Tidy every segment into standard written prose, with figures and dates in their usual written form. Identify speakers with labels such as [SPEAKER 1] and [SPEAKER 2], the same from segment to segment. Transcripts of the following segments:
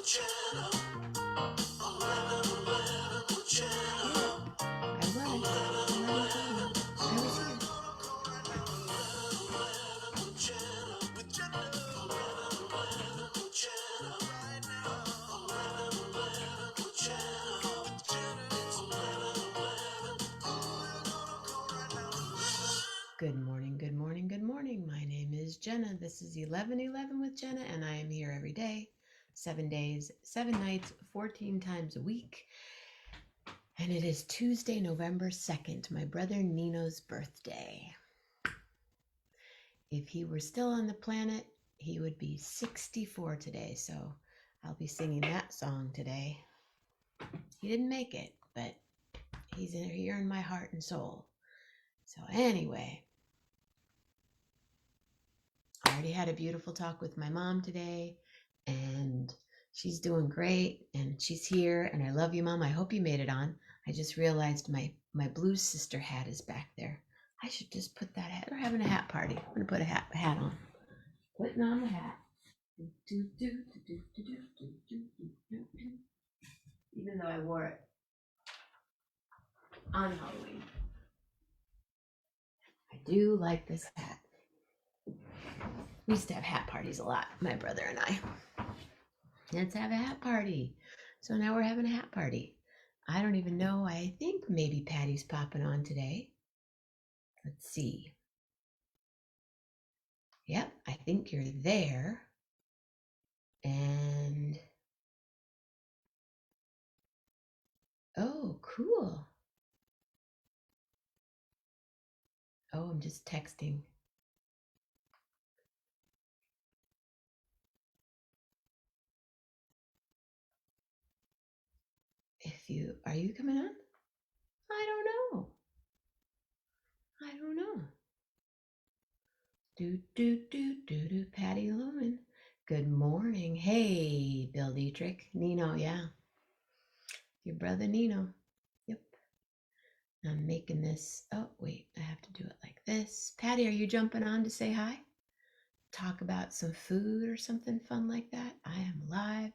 [SPEAKER 1] Good morning, good morning, good morning. My name is Jenna. This is 11:11 with Jenna, and I am here every day, 7 days, 7 nights, 14 times a week. And it is Tuesday, November 2nd, my brother Nino's birthday. If he were still on the planet, he would be 64 today, so I'll be singing that song today. He didn't make it, but he's here in my heart and soul. So anyway, I already had a beautiful talk with my mom today, and she's doing great, and she's here, and I love you, Mom. I hope you made it on. I just realized my Blue Sister hat is back there. I should just put that hat. We're having a hat party. I'm going to put a hat on. Putting on the hat. Even though I wore it on Halloween. I do like this hat. We used to have hat parties a lot, my brother and I. Let's have a hat party. So now we're having a hat party. I don't even know. I think maybe Patty's popping on today. Let's see. Yep, I think you're there. And oh, cool. Oh, I'm just texting. Are you coming on? I don't know. Do, Patti Lowman. Good morning. Hey, Bill Dietrich. Nino, yeah. Your brother Nino. Yep. I'm making this. Oh, wait, I have to do it like this. Patty, are you jumping on to say hi? Talk about some food or something fun like that? I am live.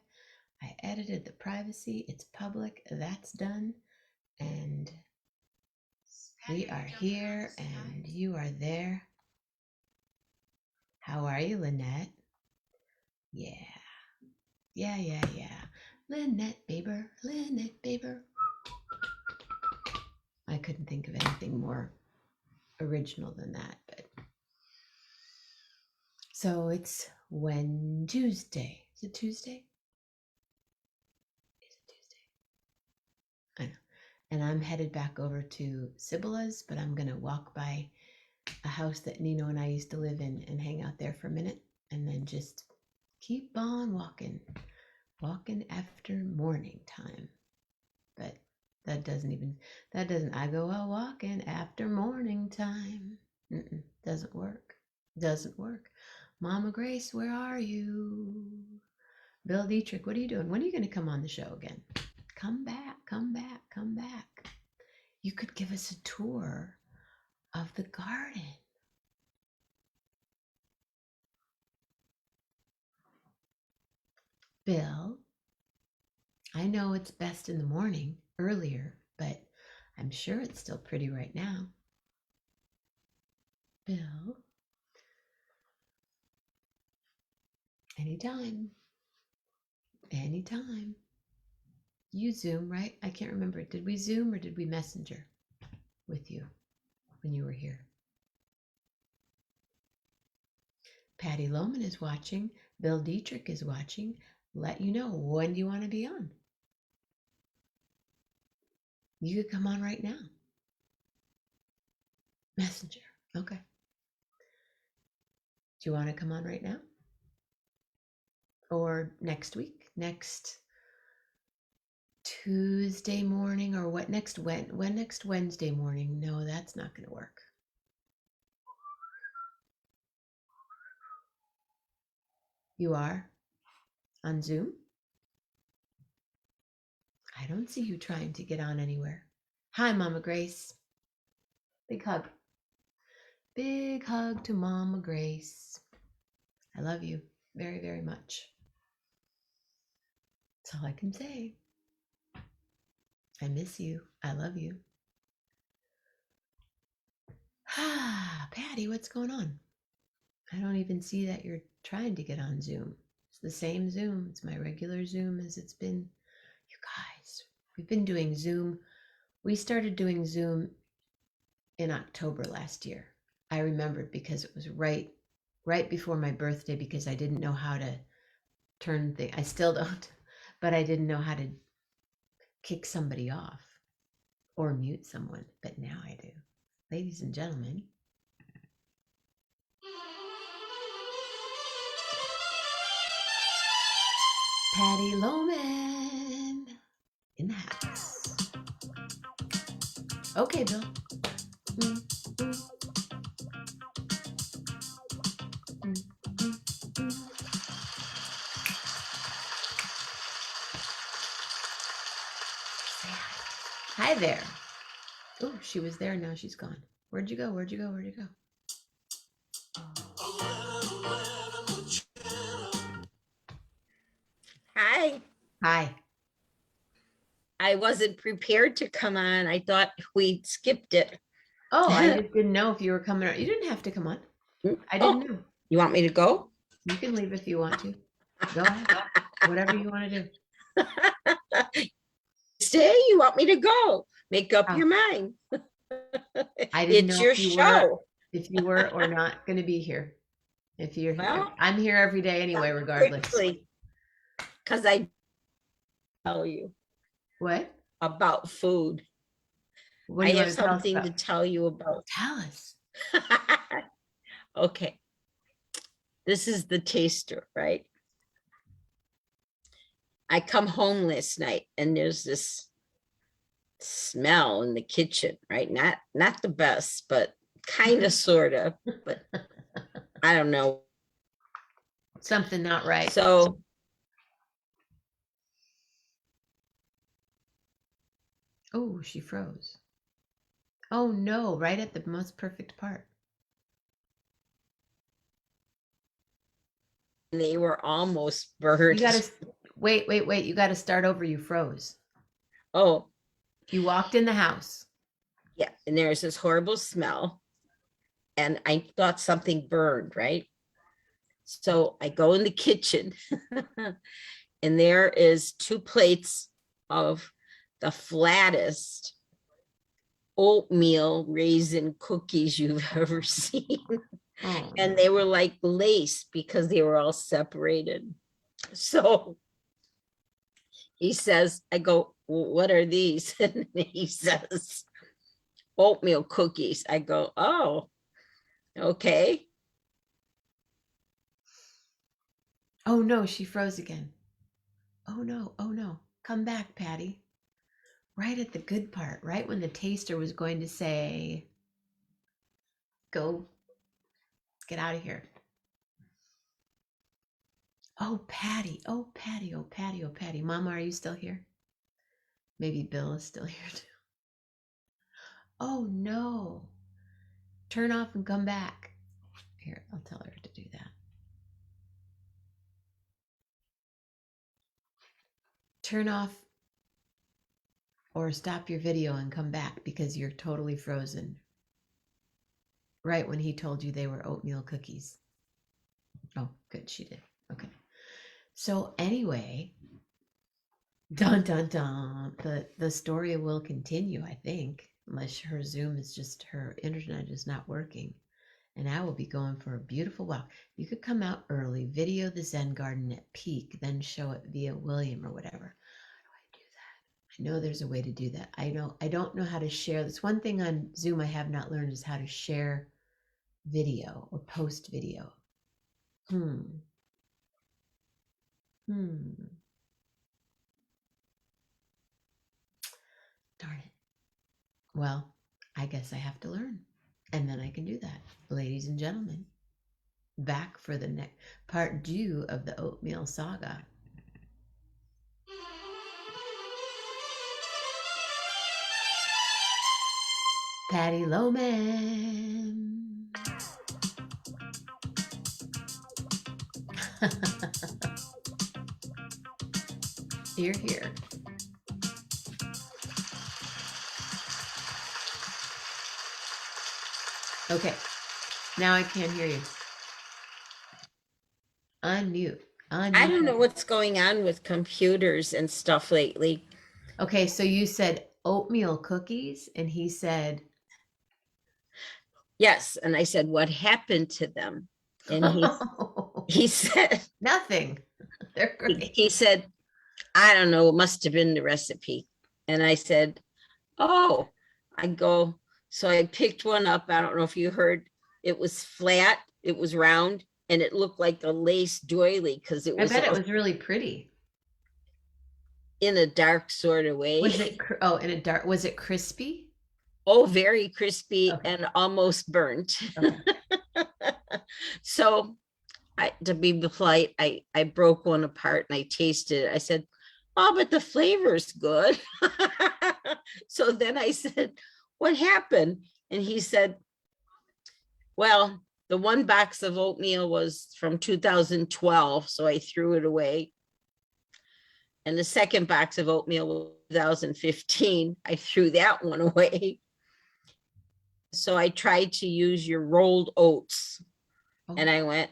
[SPEAKER 1] I edited the privacy. It's public. That's done. And we are here and you are there. How are you, Lynette? Yeah. Lynette Baber. I couldn't think of anything more original than that, but so it's Tuesday. Is it Tuesday? I know. And I'm headed back over to Sibylla's, but I'm gonna walk by a house that Nino and I used to live in and hang out there for a minute and then just keep on walking after morning time. But that doesn't, I go out walking after morning time. Doesn't work. Mama Grace, where are you? Bill Dietrich, what are you doing? When are you going to come on the show again? Come back. You could give us a tour of the garden. Bill, I know it's best in the morning, earlier, but I'm sure it's still pretty right now. Bill, anytime. You Zoom, right? I can't remember. Did we Zoom or did we Messenger with you when you were here? Patti Lowman is watching. Bill Dietrich is watching. Let you know, when do you want to be on? You could come on right now. Messenger. Okay. Do you want to come on right now? Or next week? Next Tuesday morning? Or what next Wednesday morning? No, that's not going to work. You are on Zoom? I don't see you trying to get on anywhere. Hi, Mama Grace. Big hug. Big hug to Mama Grace. I love you very, very much. That's all I can say. I miss you. I love you. Patty, what's going on? I don't even see that you're trying to get on Zoom. It's the same Zoom. It's my regular Zoom as it's been. You guys, we've been doing Zoom. We started doing Zoom in October last year. I remembered because it was right before my birthday, because I didn't know how to turn things. I still don't, but I didn't know how to kick somebody off or mute someone, but now I do. Ladies and gentlemen, Patti Lowman in the house. Okay, Bill. Mm, mm, mm, mm. Hi there. Oh, she was there. Now she's gone. Where'd you go? Where'd you go? Where'd you go?
[SPEAKER 2] Hi.
[SPEAKER 1] Hi.
[SPEAKER 2] I wasn't prepared to come on. I thought we skipped it.
[SPEAKER 1] Oh, I just didn't know if you were coming. You didn't have to come on. I didn't know.
[SPEAKER 2] You want me to go?
[SPEAKER 1] You can leave if you want to. Go ahead. Whatever you want to do.
[SPEAKER 2] Stay? You want me to go? Make up your mind.
[SPEAKER 1] I didn't
[SPEAKER 2] It's
[SPEAKER 1] know
[SPEAKER 2] your
[SPEAKER 1] if you
[SPEAKER 2] show.
[SPEAKER 1] if you were or not going to be here. If you're here,
[SPEAKER 2] Well,
[SPEAKER 1] I'm here every day anyway, regardless.
[SPEAKER 2] Because I tell you
[SPEAKER 1] What?
[SPEAKER 2] about food.
[SPEAKER 1] What do
[SPEAKER 2] I
[SPEAKER 1] you
[SPEAKER 2] have
[SPEAKER 1] want to tell us
[SPEAKER 2] something
[SPEAKER 1] about?
[SPEAKER 2] to tell you about.
[SPEAKER 1] Tell us.
[SPEAKER 2] Okay. This is the taster, right? I come home last night and there's this smell in the kitchen, right? Not the best, but kind of, sort of, but I don't know.
[SPEAKER 1] Something not right.
[SPEAKER 2] So
[SPEAKER 1] oh, she froze. Oh no, right at the most perfect part.
[SPEAKER 2] they were almost burned.
[SPEAKER 1] You got to wait. You got to start over. You froze.
[SPEAKER 2] Oh,
[SPEAKER 1] You walked in the house.
[SPEAKER 2] yeah. And there's this horrible smell. And I thought something burned, right? So I go in the kitchen and there is 2 plates of the flattest oatmeal raisin cookies you've ever seen.
[SPEAKER 1] Oh,
[SPEAKER 2] And they were like lace because they were all separated. So he says, I go, well, what are these? And he says, oatmeal cookies. I go, oh, okay.
[SPEAKER 1] oh no, she froze again. Oh no, oh no. Come back, Patty. Right at the good part, right when the taster was going to say, go, get out of here. Oh, Patty. Oh, Patty. Oh, Patty. Oh, Patty. Mama, are you still here? Maybe Bill is still here too. Oh, no. Turn off and come back. Here, I'll tell her to do that. Turn off or stop your video and come back because you're totally frozen. Right when he told you they were oatmeal cookies. Oh, good. She did. Okay. So anyway, dun dun dun. The story will continue, I think, unless her Zoom is just her internet is not working. And I will be going for a beautiful walk. You could come out early, video the Zen garden at peak, then show it via William or whatever. How do I do that? I know there's a way to do that. I don't know how to share. That's one thing on Zoom I have not learned is how to share video or post video. Hmm. Darn it. Well, I guess I have to learn. And then I can do that. Ladies and gentlemen, back for the next part 2 of the oatmeal saga. Patti Lowman. Hear, hear. Okay, now I can't hear you. Unmute,
[SPEAKER 2] I don't know
[SPEAKER 1] unmute.
[SPEAKER 2] what's going on with computers and stuff lately.
[SPEAKER 1] Okay, so you said oatmeal cookies, and he said,
[SPEAKER 2] Yes, and I said, what happened to them? And he said,
[SPEAKER 1] nothing. They're great.
[SPEAKER 2] he said, I don't know, it must have been the recipe. And I said, oh, I go, so I picked one up. I don't know if you heard, it was flat, it was round, and it looked like a lace doily because it
[SPEAKER 1] I
[SPEAKER 2] was
[SPEAKER 1] bet it
[SPEAKER 2] all
[SPEAKER 1] was really pretty.
[SPEAKER 2] in a dark sort of way.
[SPEAKER 1] Was it, oh, in a dark, was it crispy?
[SPEAKER 2] Oh, very crispy
[SPEAKER 1] Okay,
[SPEAKER 2] and almost burnt.
[SPEAKER 1] okay.
[SPEAKER 2] So to be polite, I broke one apart and I tasted it. I said, oh, but the flavor's good. So then I said, what happened? And he said, well, the one box of oatmeal was from 2012, so I threw it away. And the second box of oatmeal was 2015. I threw that one away. So I tried to use your rolled oats.
[SPEAKER 1] Oh,
[SPEAKER 2] And I went,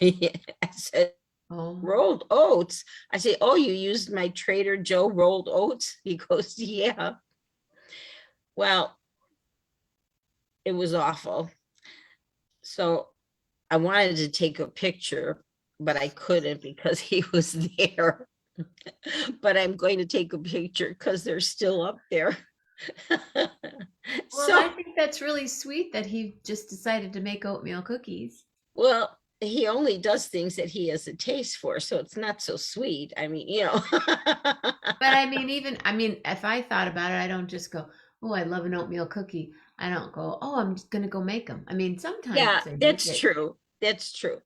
[SPEAKER 2] I said,
[SPEAKER 1] oh.
[SPEAKER 2] rolled oats. I say, oh, you used my Trader Joe rolled oats? He goes, yeah. Well, it was awful. So I wanted to take a picture, but I couldn't because he was there. But I'm going to take a picture because they're still up there.
[SPEAKER 1] Well, I
[SPEAKER 2] So,
[SPEAKER 1] think that's really sweet that he just decided to make oatmeal cookies.
[SPEAKER 2] well, he only does things that he has a taste for, so it's not so sweet. I mean, you know.
[SPEAKER 1] But I mean, even, I mean, if I thought about it, I don't just go, oh, I love an oatmeal cookie. I don't go, oh, I'm just going to go make them. I mean,
[SPEAKER 2] Yeah,
[SPEAKER 1] sometimes I make
[SPEAKER 2] that's
[SPEAKER 1] it.
[SPEAKER 2] true. That's true.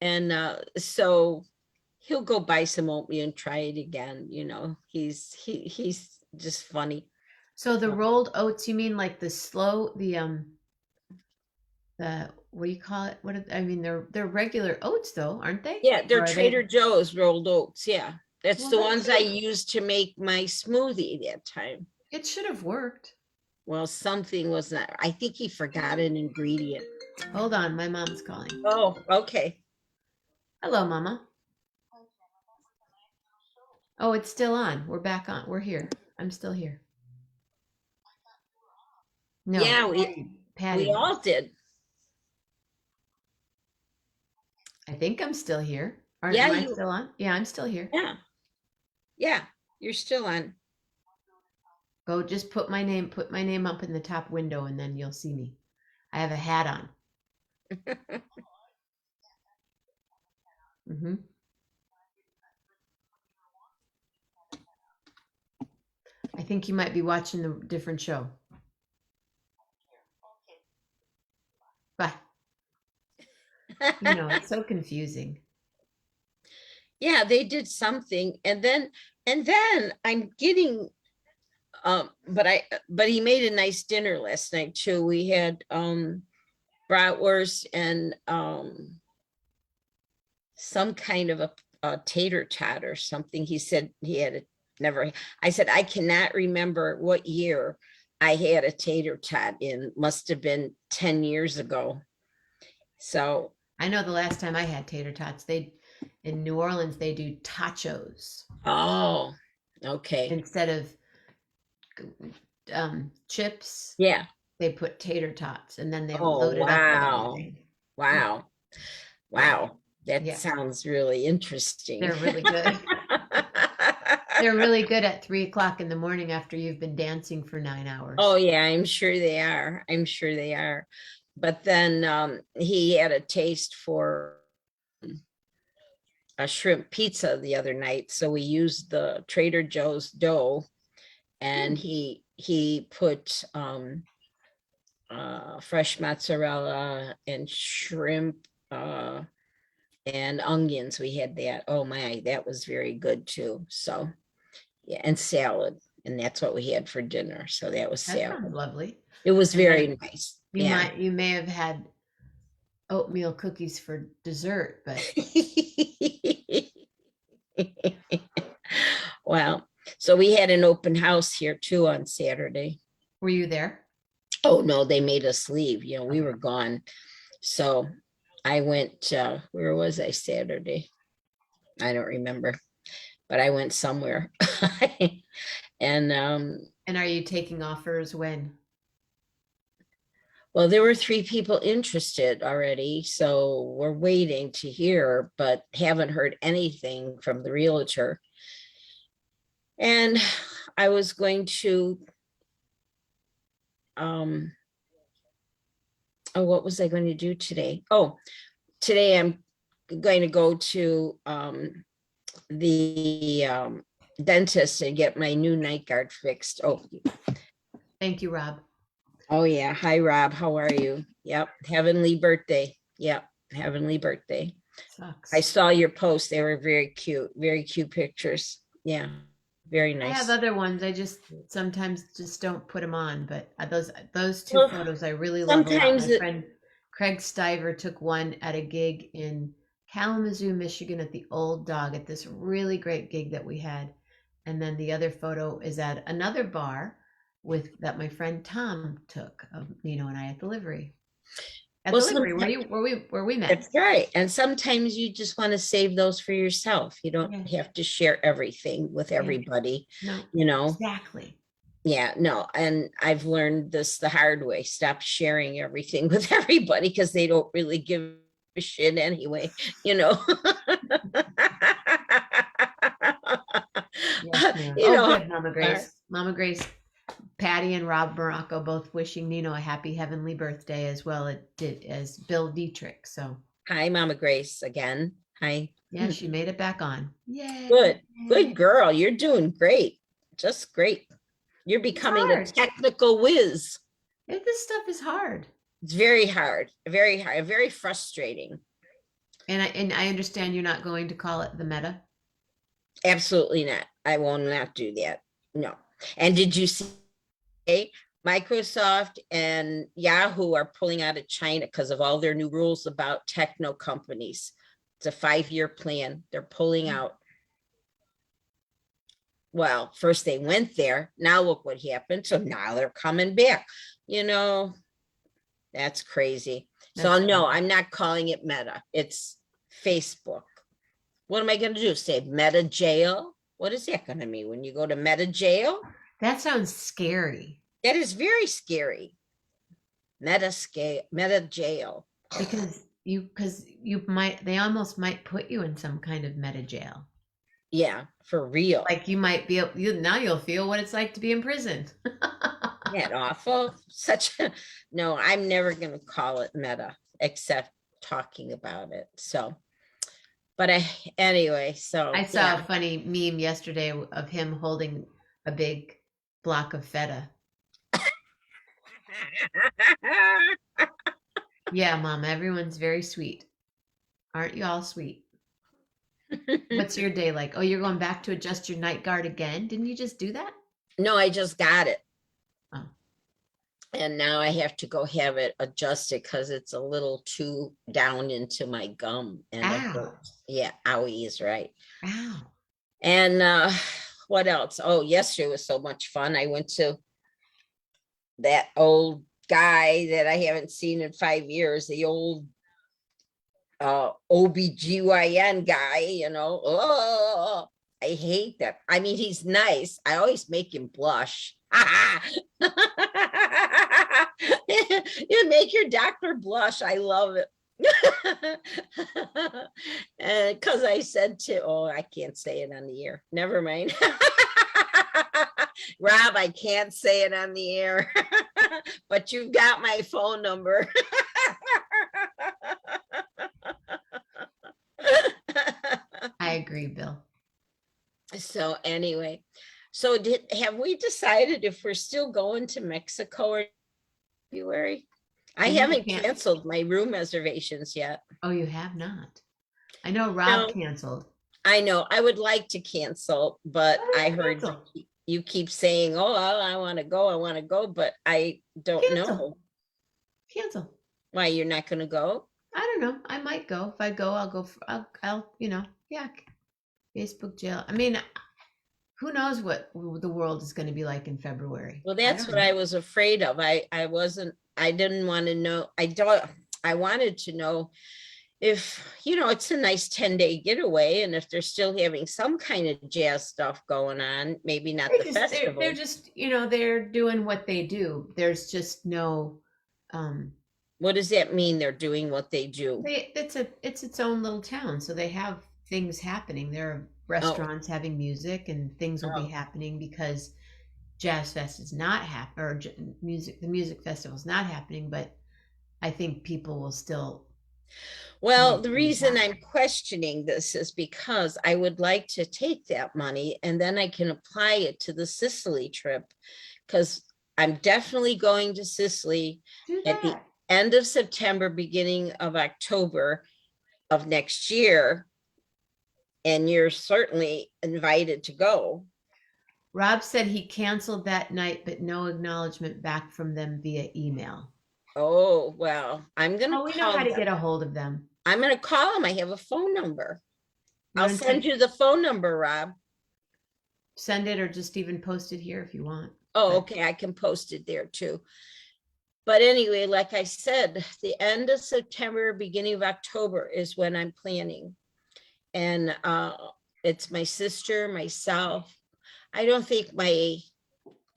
[SPEAKER 2] And so he'll go buy some oatmeal and try it again. You know, he's just funny.
[SPEAKER 1] So the
[SPEAKER 2] So,
[SPEAKER 1] rolled oats, you mean like the slow, the, what do you call it? I mean, they're regular oats though, aren't they?
[SPEAKER 2] yeah, they're
[SPEAKER 1] Or are
[SPEAKER 2] Trader
[SPEAKER 1] they?
[SPEAKER 2] Joe's rolled oats. Yeah, that's
[SPEAKER 1] Well,
[SPEAKER 2] the
[SPEAKER 1] that's
[SPEAKER 2] ones I
[SPEAKER 1] good.
[SPEAKER 2] used to make my smoothie that time.
[SPEAKER 1] It should have worked.
[SPEAKER 2] Well, something was not. I think he forgot an ingredient.
[SPEAKER 1] Hold on, my mom's calling.
[SPEAKER 2] Oh, okay.
[SPEAKER 1] Hello, Mama. Oh, it's still on. We're back on. We're here. I'm still here. No,
[SPEAKER 2] Yeah,
[SPEAKER 1] Patty
[SPEAKER 2] we all
[SPEAKER 1] was.
[SPEAKER 2] did.
[SPEAKER 1] I think I'm still here. Aren't
[SPEAKER 2] Yeah,
[SPEAKER 1] am I
[SPEAKER 2] you.
[SPEAKER 1] still on? Yeah, I'm still here.
[SPEAKER 2] Yeah, yeah. You're still on.
[SPEAKER 1] Go just put my name up in the top window and then you'll see me. I have a hat on. Hmm. I think you might be watching the different show. Bye. You know, it's so confusing.
[SPEAKER 2] Yeah, they did something, and then I'm getting but he made a nice dinner last night too. We had bratwurst and some kind of a tater tot or something. He said he had it never. I said I cannot remember what year I had a tater tot in. Must have been 10 years ago. So,
[SPEAKER 1] I know the last time I had tater tots, they in New Orleans they do tachos
[SPEAKER 2] oh, okay.
[SPEAKER 1] instead of chips.
[SPEAKER 2] Yeah.
[SPEAKER 1] They put tater tots and then they
[SPEAKER 2] Oh,
[SPEAKER 1] load it up with
[SPEAKER 2] wow.
[SPEAKER 1] everything. Yeah,
[SPEAKER 2] Wow.
[SPEAKER 1] yeah,
[SPEAKER 2] Wow. That
[SPEAKER 1] yeah.
[SPEAKER 2] sounds really interesting.
[SPEAKER 1] They're really good. They're really good at 3 o'clock in the morning after you've been dancing for 9 hours.
[SPEAKER 2] Oh, yeah, I'm sure they are. I'm sure they are. But then he had a taste for a shrimp pizza the other night. So we used the Trader Joe's dough and
[SPEAKER 1] Hmm.
[SPEAKER 2] he put fresh mozzarella and shrimp and onions. We had that. Oh my, that was very good too. So yeah, and salad. And that's what we had for dinner. So that was
[SPEAKER 1] That sounds
[SPEAKER 2] salad.
[SPEAKER 1] lovely.
[SPEAKER 2] It was
[SPEAKER 1] And
[SPEAKER 2] very
[SPEAKER 1] then
[SPEAKER 2] nice. Yeah.
[SPEAKER 1] you may have had oatmeal cookies for dessert, but
[SPEAKER 2] Well, so we had an open house here too on Saturday.
[SPEAKER 1] Were you there?
[SPEAKER 2] Oh no, they made us leave. We
[SPEAKER 1] Okay.
[SPEAKER 2] were gone. So I went, where was I Saturday? I don't remember, but I went somewhere. And
[SPEAKER 1] And are you taking offers when?
[SPEAKER 2] well, there were 3 people interested already, so we're waiting to hear, but haven't heard anything from the realtor. And I was going to, um, oh, what was I going to do today? Oh, today I'm going to go to the dentist and get my new night guard fixed.
[SPEAKER 1] Thank you, Rob.
[SPEAKER 2] Oh yeah. Hi, Rob. How are you? Yep. Heavenly birthday. Yep. Heavenly birthday. I
[SPEAKER 1] Sucks.
[SPEAKER 2] saw your post. They were very cute pictures. Yeah. Very
[SPEAKER 1] I have
[SPEAKER 2] nice.
[SPEAKER 1] other ones. I just sometimes just don't put them on, but those two
[SPEAKER 2] Well,
[SPEAKER 1] photos I really love a lot.
[SPEAKER 2] sometimes
[SPEAKER 1] My friend Craig Stiver took one at a gig in Kalamazoo, Michigan at the Old Dog at this really great gig that we had. And then the other photo is at another bar with that my friend Tom took of Nino and I at the livery. At
[SPEAKER 2] well,
[SPEAKER 1] the livery
[SPEAKER 2] sometimes
[SPEAKER 1] where we met.
[SPEAKER 2] that's right. And sometimes you just want to save those for yourself. You don't
[SPEAKER 1] Yeah.
[SPEAKER 2] have to share everything with
[SPEAKER 1] Yeah.
[SPEAKER 2] everybody,
[SPEAKER 1] No,
[SPEAKER 2] you know.
[SPEAKER 1] exactly.
[SPEAKER 2] Yeah, no, and I've learned this the hard way. Stop sharing everything with everybody because they don't really give a shit anyway, you know.
[SPEAKER 1] Yes, ma'am.
[SPEAKER 2] You
[SPEAKER 1] Oh,
[SPEAKER 2] know.
[SPEAKER 1] good, Mama Grace. Mama Grace, Patty and Rob Morocco both wishing Nino a happy heavenly birthday as well as Bill Dietrich. So
[SPEAKER 2] Hi, Mama Grace again. Hi.
[SPEAKER 1] yeah, she made it back on. Yay.
[SPEAKER 2] Good girl. You're doing great. Just great. You're
[SPEAKER 1] It's
[SPEAKER 2] becoming a
[SPEAKER 1] hard.
[SPEAKER 2] technical whiz.
[SPEAKER 1] This stuff is hard.
[SPEAKER 2] It's very hard, very frustrating.
[SPEAKER 1] And I understand you're not going to call it the meta.
[SPEAKER 2] Absolutely not. I will not do that. No. And did you see Microsoft and Yahoo are pulling out of China because of all their new rules about techno companies? It's a 5-year plan. They're pulling out. Well, first they went there. Now look what happened. So now they're coming back. You know, that's crazy. So
[SPEAKER 1] That's
[SPEAKER 2] no, I'm not calling it Meta. It's Facebook. What am I going to do? Say Meta jail? What is that going to mean when you go to Meta jail?
[SPEAKER 1] that sounds scary
[SPEAKER 2] That is very scary. Meta jail.
[SPEAKER 1] because you might they almost might put you in some kind of meta jail.
[SPEAKER 2] Yeah, for real.
[SPEAKER 1] Like you might be now you'll feel what it's like to be in prison.
[SPEAKER 2] That awful. Such a no, I'm never gonna call it meta except talking about it. So, but anyway, so
[SPEAKER 1] I saw a funny meme yesterday of him holding a big block of feta. Yeah, Mom, everyone's very sweet. Aren't you all sweet? What's your day like? Oh, you're going back to adjust your night guard again? Didn't you just do that?
[SPEAKER 2] No, I just got it.
[SPEAKER 1] Oh,
[SPEAKER 2] And now I have to go have it adjusted because it's a little too down into my gum and it
[SPEAKER 1] ow,
[SPEAKER 2] hurts. Yeah, owie is right.
[SPEAKER 1] ow.
[SPEAKER 2] And what else? Oh, yesterday was so much fun. I went to that old guy that I haven't seen in 5 years, the old OBGYN guy, Oh, I hate that. I mean, he's nice. I always make him blush. You make your doctor blush. I love it. And because I said I can't say it on the air. Never mind. Rob, I can't say it on the air, but you've got my phone number.
[SPEAKER 1] I agree, Bill.
[SPEAKER 2] So anyway, so have we decided if we're still going to Mexico or February? I
[SPEAKER 1] You know you
[SPEAKER 2] haven't
[SPEAKER 1] can't.
[SPEAKER 2] canceled my room reservations yet.
[SPEAKER 1] Oh, you have not. I know Rob
[SPEAKER 2] No,
[SPEAKER 1] canceled.
[SPEAKER 2] I know I would like to cancel, but
[SPEAKER 1] Why
[SPEAKER 2] I
[SPEAKER 1] don't you
[SPEAKER 2] heard
[SPEAKER 1] cancel?
[SPEAKER 2] you keep saying, "Oh, I want to go, I want to go," but I don't
[SPEAKER 1] Cancel.
[SPEAKER 2] know
[SPEAKER 1] Cancel.
[SPEAKER 2] why you're not going to go.
[SPEAKER 1] I don't know. I might go. If I go, I'll go. Yeah, Facebook jail. I mean, who knows what the world is going to be like in February?
[SPEAKER 2] Well,
[SPEAKER 1] I
[SPEAKER 2] that's
[SPEAKER 1] don't
[SPEAKER 2] what
[SPEAKER 1] know.
[SPEAKER 2] I was afraid of. I didn't want to know. I wanted to know if, it's a nice 10-day getaway, and if they're still having some kind of jazz stuff going on, maybe not the
[SPEAKER 1] They're
[SPEAKER 2] festival.
[SPEAKER 1] just they're doing what they do. There's just no um
[SPEAKER 2] What does that mean? They're doing what they do.
[SPEAKER 1] it's its own little town, so they have things happening. There are
[SPEAKER 2] Oh,
[SPEAKER 1] restaurants having music, and things will be
[SPEAKER 2] oh.
[SPEAKER 1] happening because Jazz Fest is not happening, or the music festival is not happening, but I think people will still
[SPEAKER 2] Well,
[SPEAKER 1] make
[SPEAKER 2] the
[SPEAKER 1] things
[SPEAKER 2] reason
[SPEAKER 1] happen.
[SPEAKER 2] I'm questioning this is because I would like to take that money and then I can apply it to the Sicily trip, because I'm definitely going to Sicily
[SPEAKER 1] Do
[SPEAKER 2] at the
[SPEAKER 1] that.
[SPEAKER 2] end of September, beginning of October of next year. And you're certainly invited to go.
[SPEAKER 1] Rob said he canceled that night, but no acknowledgement back from them via email.
[SPEAKER 2] Oh, well, I'm going to
[SPEAKER 1] Oh, we know
[SPEAKER 2] call
[SPEAKER 1] how to get
[SPEAKER 2] them.
[SPEAKER 1] a hold of them.
[SPEAKER 2] I'm going to call them. I have a phone number.
[SPEAKER 1] You
[SPEAKER 2] I'll
[SPEAKER 1] want to
[SPEAKER 2] send you the phone number, Rob.
[SPEAKER 1] send it or just even post it here if you want?
[SPEAKER 2] Oh,
[SPEAKER 1] But
[SPEAKER 2] okay. I can post it there too. But anyway, like I said, the end of September, beginning of October is when I'm planning. And it's my sister, myself. I don't think my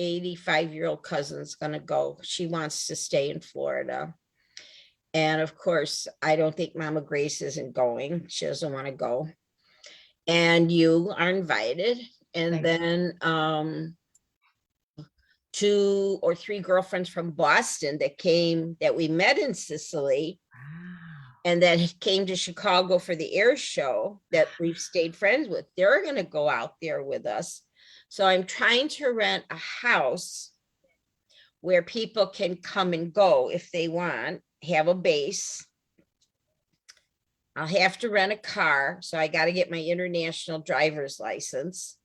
[SPEAKER 2] 85-year-old cousin's going to go. She wants to stay in Florida. And of course, I don't think Mama Grace isn't going. She doesn't want to go. And you are invited. And
[SPEAKER 1] thanks.
[SPEAKER 2] then 2 or 3 girlfriends from Boston that we met in Sicily
[SPEAKER 1] Wow.
[SPEAKER 2] and that came to Chicago for the air show that we've stayed friends with. They're going to go out there with us. So I'm trying to rent a house where people can come and go if they want, have a base. I'll have to rent a car. So I got to get my international driver's license.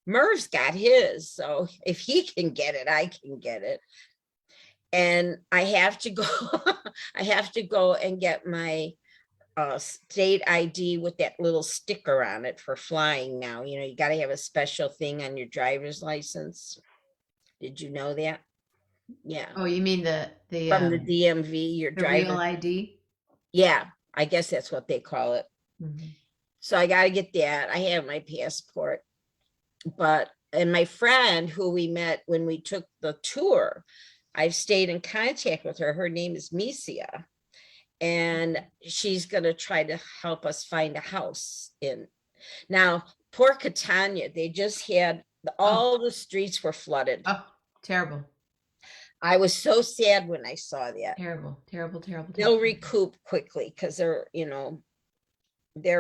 [SPEAKER 2] Merv's got his. So if he can get it, I can get it. And I have to go, I have to go and get my state ID with that little sticker on it for flying now. You got to have a special thing on your driver's license. Did you know that? Yeah.
[SPEAKER 1] Oh, you mean
[SPEAKER 2] From the DMV, your
[SPEAKER 1] the real
[SPEAKER 2] driver.
[SPEAKER 1] ID?
[SPEAKER 2] Yeah, I guess that's what they call it.
[SPEAKER 1] Mhm.
[SPEAKER 2] So I got to get that. I have my passport. And my friend who we met when we took the tour, I've stayed in contact with her. Her name is Misia, and she's going to try to help us find a house in. Now, poor Catania, they just had
[SPEAKER 1] Oh,
[SPEAKER 2] all the streets were flooded.
[SPEAKER 1] oh, terrible,
[SPEAKER 2] I was so sad when I saw that.
[SPEAKER 1] terrible, terrible, terrible,
[SPEAKER 2] They'll
[SPEAKER 1] terrible.
[SPEAKER 2] recoup quickly because they're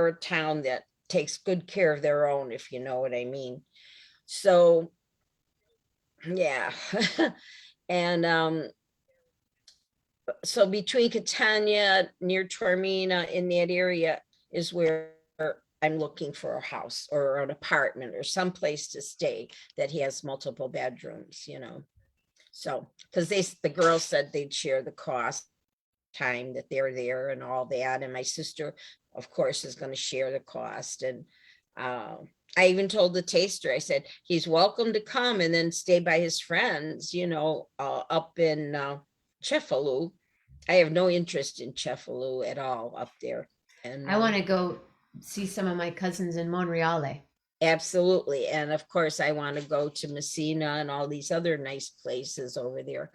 [SPEAKER 2] a town that takes good care of their own, if you know what I mean. So, yeah. And so between Catania, near Tormina, in that area is where I'm looking for a house or an apartment or some place to stay that has multiple bedrooms. So, because the girls said they'd share the cost time that they're there and all that. And my sister, of course, is going to share the cost. And I even told the taster, I said, he's welcome to come and then stay by his friends, up in Cefalù. I have no interest in Cefalù at all up there. And
[SPEAKER 1] I want to go see some of my cousins in Monreale.
[SPEAKER 2] absolutely. And of course, I want to go to Messina and all these other nice places over there.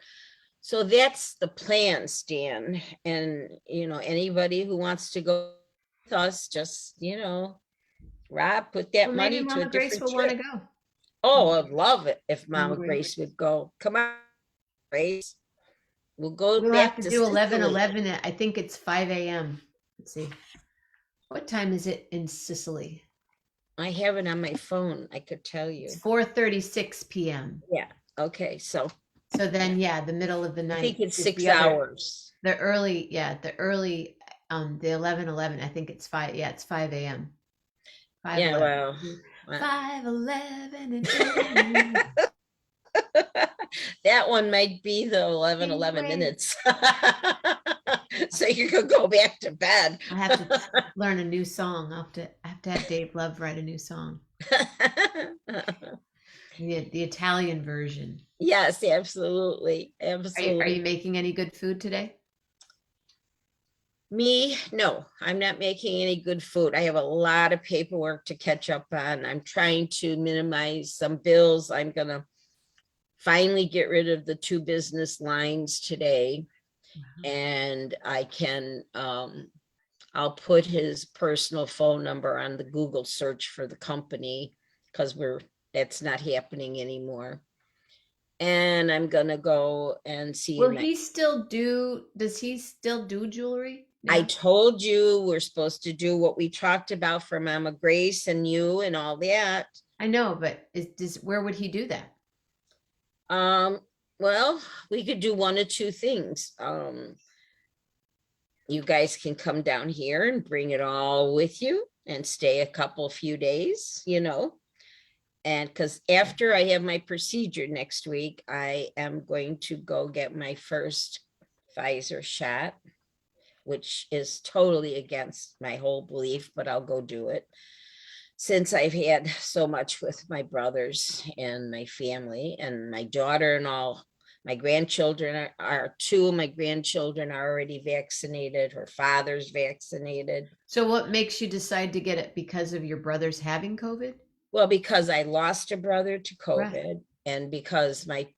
[SPEAKER 2] So that's the plan, Stan. And, anybody who wants to go with us, just, Rob, put
[SPEAKER 1] Well,
[SPEAKER 2] that
[SPEAKER 1] maybe
[SPEAKER 2] money to a
[SPEAKER 1] Mama Grace
[SPEAKER 2] different
[SPEAKER 1] will want to
[SPEAKER 2] trip.
[SPEAKER 1] go.
[SPEAKER 2] Oh, I'd love it if
[SPEAKER 1] Mama
[SPEAKER 2] Mama
[SPEAKER 1] Grace.
[SPEAKER 2] Grace would go. Come on, Grace. We'll go
[SPEAKER 1] We'll have
[SPEAKER 2] back
[SPEAKER 1] to
[SPEAKER 2] to
[SPEAKER 1] do
[SPEAKER 2] Sicily.
[SPEAKER 1] 11:11. I think it's 5 a.m. Let's see. What time is it in Sicily?
[SPEAKER 2] I have it on my phone. I could tell
[SPEAKER 1] It's
[SPEAKER 2] you.
[SPEAKER 1] 4:36 p.m.
[SPEAKER 2] Yeah. Okay. So
[SPEAKER 1] So then, yeah, the middle of the
[SPEAKER 2] I think
[SPEAKER 1] night
[SPEAKER 2] it's
[SPEAKER 1] is
[SPEAKER 2] 6 hours.
[SPEAKER 1] the 11:11. I think it's 5. Yeah, it's 5 a.m.
[SPEAKER 2] Yeah.
[SPEAKER 1] 5:11.
[SPEAKER 2] Well, well,
[SPEAKER 1] 5:11 and
[SPEAKER 2] that one might be the 11
[SPEAKER 1] anyway.
[SPEAKER 2] minutes. So you could go back to bed.
[SPEAKER 1] I have to learn a new song. I have to have Dave Love write a new song. The Italian version.
[SPEAKER 2] Yes, absolutely.
[SPEAKER 1] Are you
[SPEAKER 2] Absolutely.
[SPEAKER 1] making any good food today?
[SPEAKER 2] Me, no, I'm not making any good food. I have a lot of paperwork to catch up on. I'm trying to minimize some bills. I'm gonna finally get rid of the two business lines today.
[SPEAKER 1] Wow.
[SPEAKER 2] And I can I'll put his personal phone number on the Google search for the company because that's not happening anymore. And I'm gonna go and see
[SPEAKER 1] Will
[SPEAKER 2] my
[SPEAKER 1] he still do, does he still do jewelry
[SPEAKER 2] I
[SPEAKER 1] now?
[SPEAKER 2] told you we're supposed to do what we talked about for Mama Grace and you and all that.
[SPEAKER 1] I know, but where would he do that?
[SPEAKER 2] Um, well, we could do one of two things. You guys can come down here and bring it all with you and stay a few days, And because after I have my procedure next week, I am going to go get my first Pfizer shot, which is totally against my whole belief, but I'll go do it. Since I've had so much with my brothers and my family and my daughter and all, my grandchildren are two of my grandchildren are already vaccinated. Her father's vaccinated.
[SPEAKER 1] So what makes you decide to get it because of your brothers having COVID?
[SPEAKER 2] Well, because I lost a brother to
[SPEAKER 1] Right.
[SPEAKER 2] COVID, and because my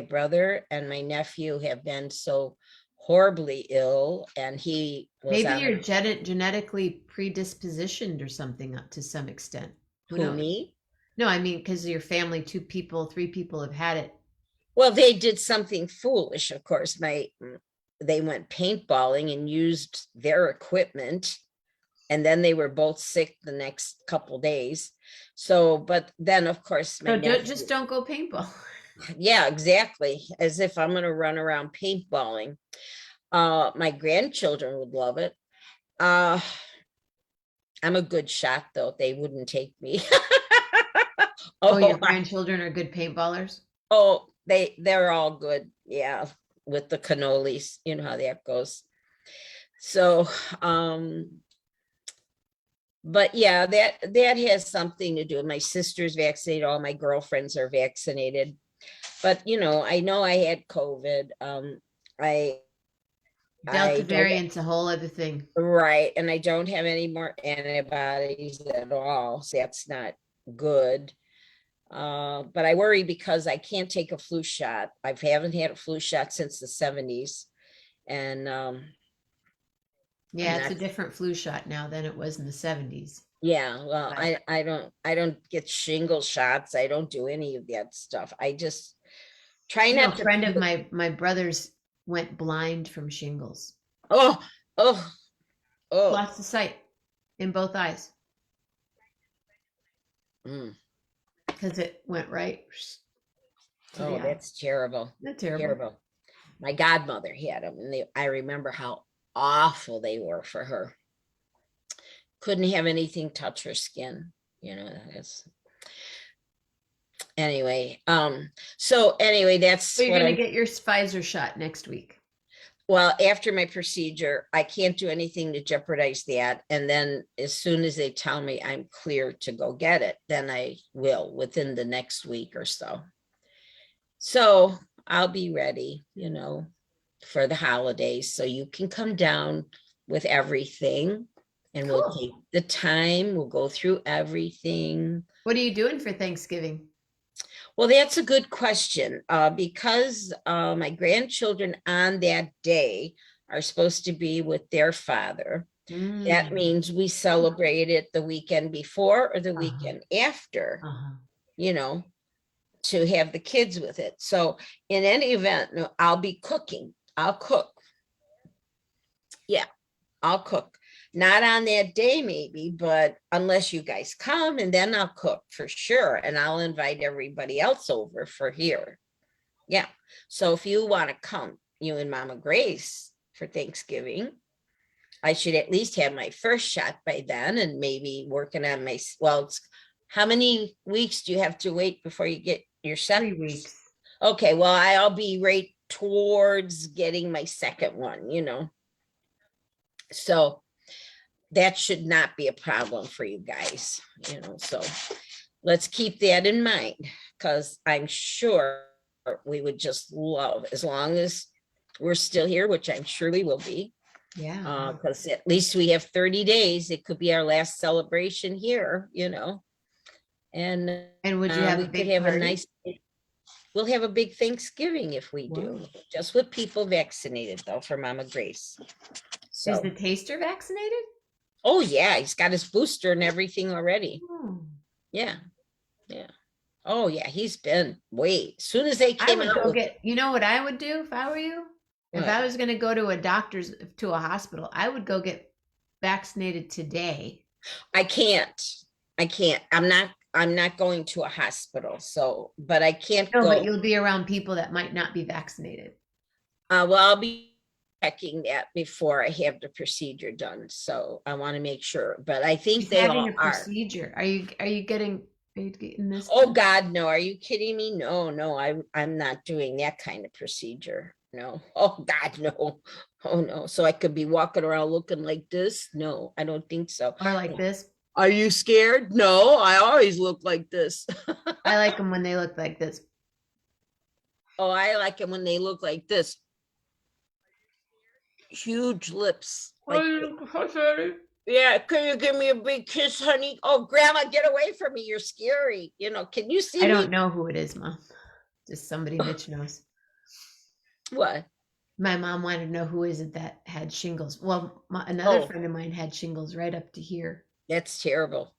[SPEAKER 2] brother and my nephew have been so horribly ill, and he was
[SPEAKER 1] Maybe
[SPEAKER 2] on
[SPEAKER 1] you're genetically predispositioned or something to some extent. Who
[SPEAKER 2] who
[SPEAKER 1] knows?
[SPEAKER 2] me?
[SPEAKER 1] No, I mean, because your family, two people, three people have had it.
[SPEAKER 2] Well, they did something foolish, of course. They went paintballing and used their equipment, and then they were both sick the next couple days. So, but then of course my
[SPEAKER 1] So
[SPEAKER 2] nephew,
[SPEAKER 1] just don't go paintball.
[SPEAKER 2] yeah, exactly, as if I'm going to run around paintballing. My grandchildren would love it. Uh, I'm a good shot though. They wouldn't take me.
[SPEAKER 1] Oh, your
[SPEAKER 2] oh,
[SPEAKER 1] grandchildren are good paintballers?
[SPEAKER 2] oh, they're all good. Yeah, with the cannolis, you know how that goes. So, but yeah, that has something to do. My sister's vaccinated, all my girlfriends are vaccinated. But I know I had COVID. I
[SPEAKER 1] Delta
[SPEAKER 2] I don't
[SPEAKER 1] variant's a whole other thing.
[SPEAKER 2] right, and I don't have any more antibodies at all. So that's not good. But I worry because I can't take a flu shot. I haven't had a flu shot since the 70s. And I'm
[SPEAKER 1] Yeah, it's
[SPEAKER 2] not
[SPEAKER 1] a different flu shot now than it was in the 70s.
[SPEAKER 2] yeah, well,
[SPEAKER 1] But
[SPEAKER 2] I don't get shingle shots. I don't do any of that stuff. I just try
[SPEAKER 1] I know
[SPEAKER 2] not
[SPEAKER 1] a
[SPEAKER 2] to
[SPEAKER 1] friend of
[SPEAKER 2] put
[SPEAKER 1] my brother's went blind from shingles.
[SPEAKER 2] oh, oh, oh.
[SPEAKER 1] Lost the sight in both eyes
[SPEAKER 2] Mm.
[SPEAKER 1] because it went right to the
[SPEAKER 2] Oh,
[SPEAKER 1] eye.
[SPEAKER 2] that's terrible.
[SPEAKER 1] Not terrible.
[SPEAKER 2] Terrible. My godmother had them, and I remember how awful they were for her. Couldn't have anything touch her skin. That's anyway. So anyway,
[SPEAKER 1] So
[SPEAKER 2] that's
[SPEAKER 1] you're
[SPEAKER 2] what
[SPEAKER 1] gonna
[SPEAKER 2] I'm
[SPEAKER 1] get your Pfizer shot next week.
[SPEAKER 2] well, after my procedure, I can't do anything to jeopardize that. And then as soon as they tell me I'm clear to go get it, then I will within the next week or so. So I'll be ready, for the holidays. So you can come down with everything and we'll
[SPEAKER 1] Cool.
[SPEAKER 2] take the time. We'll go through everything.
[SPEAKER 1] What are you doing for Thanksgiving?
[SPEAKER 2] Well, that's a good question because my grandchildren on that day are supposed to be with their father. That
[SPEAKER 1] Mm.
[SPEAKER 2] means we celebrate it the weekend before or the
[SPEAKER 1] Uh-huh.
[SPEAKER 2] weekend after,
[SPEAKER 1] Uh-huh.
[SPEAKER 2] you know, to have the kids with it. So in any event, no, I'll be cooking. I'll cook. Yeah, I'll cook. Not on that day, maybe, but unless you guys come, and then I'll cook for sure. And I'll invite everybody else over for here. Yeah. So if you want to come, you and Mama Grace for Thanksgiving, I should at least have my first shot by then and maybe working on how many weeks do you have to wait before you get your
[SPEAKER 1] 3 weeks.
[SPEAKER 2] Okay, well, I'll be right towards getting my second one. So that should not be a problem for you guys. So let's keep that in mind, because I'm sure we would just love, as long as we're still here, which I'm sure we will be,
[SPEAKER 1] Yeah.
[SPEAKER 2] because at least we have 30 days. It could be our last celebration here, and
[SPEAKER 1] And would you have a
[SPEAKER 2] we could
[SPEAKER 1] big
[SPEAKER 2] have a
[SPEAKER 1] party?
[SPEAKER 2] nice, we'll have a big Thanksgiving if we do,
[SPEAKER 1] Whoa.
[SPEAKER 2] just with people vaccinated though, for Mama Grace.
[SPEAKER 1] Is
[SPEAKER 2] So,
[SPEAKER 1] the taster vaccinated?
[SPEAKER 2] oh yeah, he's got his booster and everything already.
[SPEAKER 1] Oh.
[SPEAKER 2] Yeah, yeah. Oh yeah, he's been as soon as they
[SPEAKER 1] I
[SPEAKER 2] came
[SPEAKER 1] would
[SPEAKER 2] out
[SPEAKER 1] go
[SPEAKER 2] with
[SPEAKER 1] get, you know what I would do if I were you? If
[SPEAKER 2] what?
[SPEAKER 1] I was going to go to a doctor's, to a hospital, I would go get vaccinated today.
[SPEAKER 2] I can't. I can't. I'm not going to a hospital. So, but I can't
[SPEAKER 1] No, but
[SPEAKER 2] go.
[SPEAKER 1] you'll be around people that might not be vaccinated.
[SPEAKER 2] Well, I'll be checking that before I have the procedure done. So I want to make sure. But I think
[SPEAKER 1] She's
[SPEAKER 2] they
[SPEAKER 1] having
[SPEAKER 2] all
[SPEAKER 1] a
[SPEAKER 2] are.
[SPEAKER 1] procedure. Are you getting this
[SPEAKER 2] Oh
[SPEAKER 1] done?
[SPEAKER 2] God, no. Are you kidding me? No, no, I'm not doing that kind of procedure. No. Oh God, no. Oh no. So I could be walking around looking like this? No, I don't think so.
[SPEAKER 1] Or like this?
[SPEAKER 2] Are you scared? No, I always look like this.
[SPEAKER 1] I like them when they look like this.
[SPEAKER 2] Oh, I like it when they look like this. Huge lips. Like, yeah, can you give me a big kiss, honey? Oh, grandma, get away from me. You're scary. Can you see
[SPEAKER 1] I
[SPEAKER 2] me?
[SPEAKER 1] don't know who it is, Mom. Just somebody Mitch knows.
[SPEAKER 2] What?
[SPEAKER 1] My mom wanted to know who is it that had shingles. Well, another
[SPEAKER 2] Oh,
[SPEAKER 1] friend of mine had shingles right up to here,
[SPEAKER 2] that's terrible.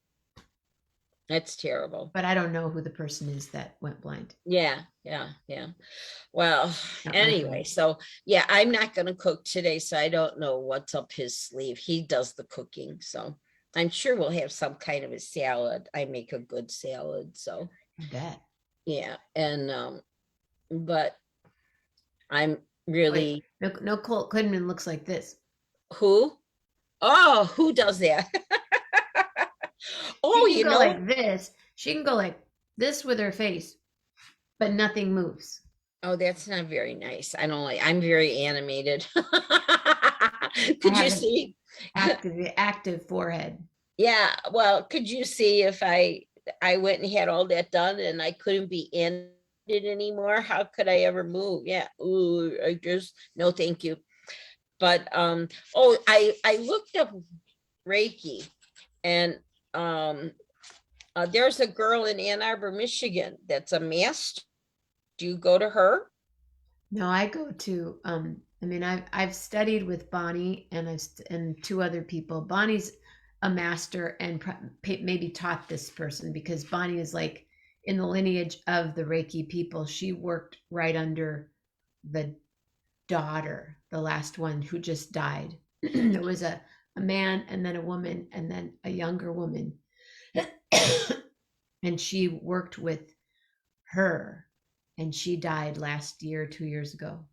[SPEAKER 2] That's terrible.
[SPEAKER 1] but I don't know who the person is that went blind.
[SPEAKER 2] Yeah, yeah, yeah. Well,
[SPEAKER 1] Not my
[SPEAKER 2] anyway,
[SPEAKER 1] friend.
[SPEAKER 2] so yeah, I'm not going to cook today, so I don't know what's up his sleeve. He does the cooking, so I'm sure we'll have some kind of a salad. I make a good salad, so
[SPEAKER 1] I bet.
[SPEAKER 2] yeah. And but I'm
[SPEAKER 1] Wait,
[SPEAKER 2] really
[SPEAKER 1] no, Colt Kidman looks like this.
[SPEAKER 2] who? Oh, who does that?
[SPEAKER 1] She
[SPEAKER 2] Oh,
[SPEAKER 1] can go like this. She can go like this with her face, but nothing moves.
[SPEAKER 2] oh, that's not very nice. I don't like, I'm very animated.
[SPEAKER 1] I
[SPEAKER 2] Could you
[SPEAKER 1] have an
[SPEAKER 2] see?
[SPEAKER 1] active forehead.
[SPEAKER 2] Yeah, well, could you see if I went and had all that done and I couldn't be in it anymore? How could I ever move? Yeah. Ooh, I just no, thank you. But oh, I looked up Reiki, and um there's a girl in Ann Arbor, Michigan that's a master. Do you go to her?
[SPEAKER 1] No, I go to I mean I've studied with Bonnie and and two other people. Bonnie's a master and maybe taught this person because Bonnie is like in the lineage of the Reiki people. She worked right under the daughter, the last one who just died. It was a man and then a woman and then a younger woman. And she worked with her and she died last year, 2 years ago.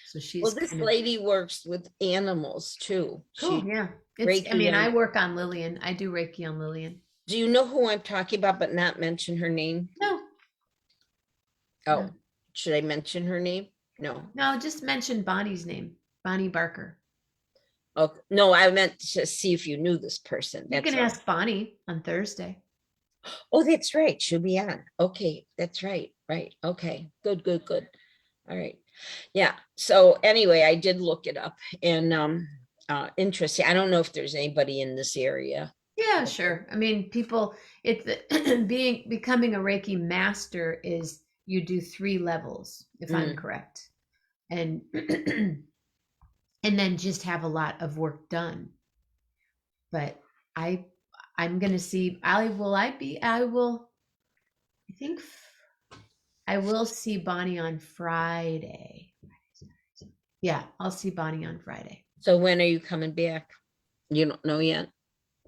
[SPEAKER 1] So
[SPEAKER 2] Well,
[SPEAKER 1] she's
[SPEAKER 2] this
[SPEAKER 1] kind of
[SPEAKER 2] lady works with animals too.
[SPEAKER 1] cool.
[SPEAKER 2] She
[SPEAKER 1] Yeah. I
[SPEAKER 2] Reiki
[SPEAKER 1] mean,
[SPEAKER 2] on.
[SPEAKER 1] I work on Lillian. I do Reiki on Lillian.
[SPEAKER 2] Do you know who I'm talking about, but not mention her name?
[SPEAKER 1] No, no,
[SPEAKER 2] Oh, should I mention her name? No.
[SPEAKER 1] no, just mention Bonnie's name, Bonnie Barker.
[SPEAKER 2] Oh, no, I meant to see if you knew this person.
[SPEAKER 1] You
[SPEAKER 2] That's
[SPEAKER 1] can
[SPEAKER 2] all.
[SPEAKER 1] ask Bonnie on Thursday.
[SPEAKER 2] Oh, that's right. She'll be on. Okay, that's right. Right. Okay. Good, good, good. All right. Yeah. So anyway, I did look it up, and interesting. I don't know if there's anybody in this area.
[SPEAKER 1] Yeah, sure. I mean, people, it's becoming a Reiki master is you do 3 levels, if I'm
[SPEAKER 2] Mm.
[SPEAKER 1] correct. And and then just have a lot of work done. But I I'm gonna see I think I will see Bonnie on Friday. Yeah, I'll see Bonnie on Friday
[SPEAKER 2] So when are you coming back? You don't know yet?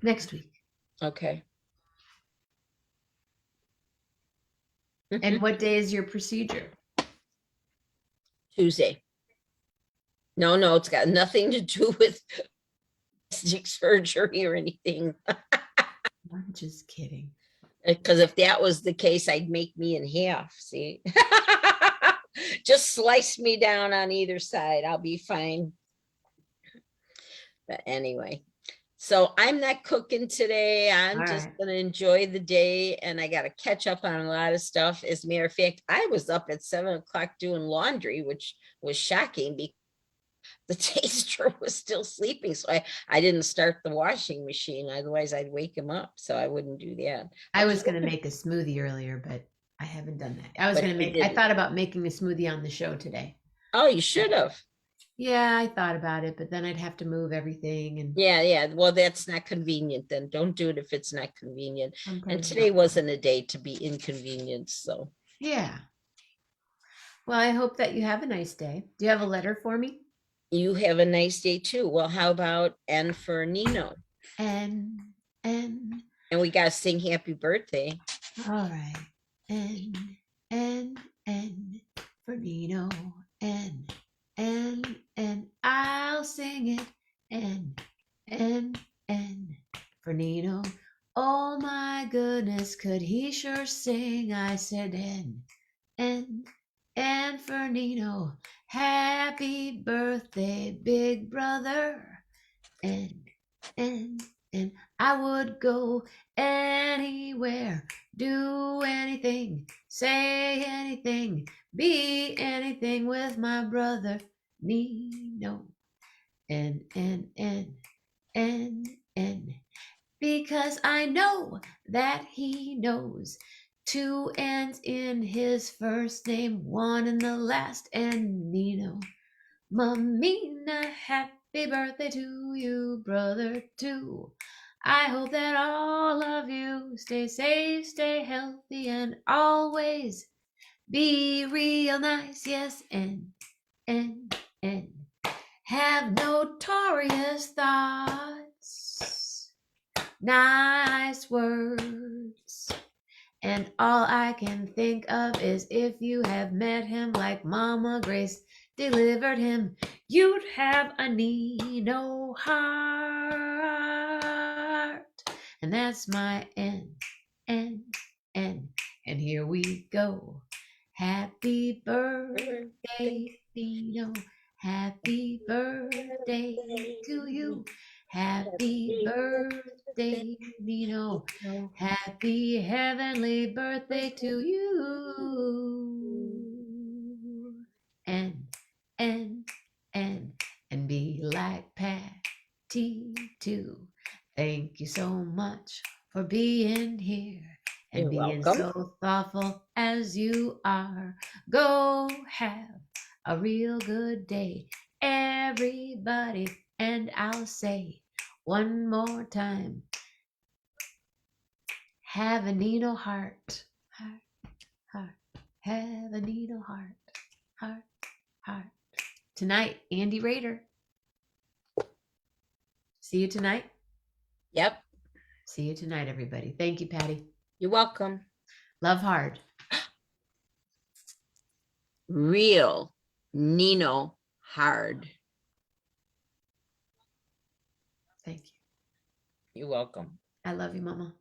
[SPEAKER 1] next week.
[SPEAKER 2] Okay.
[SPEAKER 1] And what day is your procedure?
[SPEAKER 2] Tuesday. No, no, it's got nothing to do with plastic surgery or anything.
[SPEAKER 1] I'm just kidding.
[SPEAKER 2] Because if that was the case, I'd make me in half. See, just slice me down on either side. I'll be fine. But anyway, So I'm not cooking today.
[SPEAKER 1] All
[SPEAKER 2] I'm just
[SPEAKER 1] right.
[SPEAKER 2] gonna enjoy the day, and I gotta catch up on a lot of stuff. As a matter of fact, I was up at 7 o'clock doing laundry, which was shocking because the taster was still sleeping. So I didn't start the washing machine. Otherwise I'd wake him up. So I wouldn't do that. I
[SPEAKER 1] I
[SPEAKER 2] was
[SPEAKER 1] was going to
[SPEAKER 2] hoping,
[SPEAKER 1] make a smoothie earlier, but I haven't done that. I was
[SPEAKER 2] but
[SPEAKER 1] going to
[SPEAKER 2] you
[SPEAKER 1] make, I
[SPEAKER 2] didn't.
[SPEAKER 1] thought about making a smoothie on the show today.
[SPEAKER 2] Oh, you should have.
[SPEAKER 1] Yeah, I thought about it, but then I'd have to move everything and
[SPEAKER 2] Yeah, yeah. Well, that's not convenient then. Don't do it if it's not convenient. And
[SPEAKER 1] sometimes
[SPEAKER 2] today
[SPEAKER 1] not.
[SPEAKER 2] wasn't a day to be inconvenienced. So
[SPEAKER 1] Yeah. Well, I hope that you have a nice day. Do you have a letter for me?
[SPEAKER 2] you have a nice day too. Well, how about N for Nino?
[SPEAKER 1] And, and,
[SPEAKER 2] And we gotta sing happy birthday.
[SPEAKER 1] all right. And, and for Nino. And I'll sing it. And, and for Nino. Oh my goodness, could he sure sing? I said, and, and for Nino. Happy birthday, big brother. And, and, and I would go anywhere, do anything, say anything, be anything with my brother Nino. And, and, because I know that he knows two N's in his first name, one in the last, and Nino. Mammina, happy birthday to you, brother, too. I hope that all of you stay safe, stay healthy, and always be real nice. Yes, and have notorious thoughts, nice words. And all I can think of is if you have met him like Mama Grace delivered him, you'd have a Nino heart. And that's my N, N, N. And here we go. Happy birthday, Nino. Happy birthday to you. Happy birthday, Nino. Happy heavenly birthday to you. And, and, and be like Patty too. Thank you so much for being here and
[SPEAKER 2] You're
[SPEAKER 1] being
[SPEAKER 2] welcome.
[SPEAKER 1] so thoughtful as you are. Go have a real good day, everybody. And I'll say one more time, have a needle heart, heart, heart. Have a needle heart, heart, heart. Tonight, Andy Rader. See you tonight.
[SPEAKER 2] Yep.
[SPEAKER 1] See you tonight, everybody. Thank you, Patty.
[SPEAKER 2] You're welcome.
[SPEAKER 1] Love hard.
[SPEAKER 2] Real Nino hard.
[SPEAKER 1] Thank you.
[SPEAKER 2] You're welcome.
[SPEAKER 1] I love you, Mama.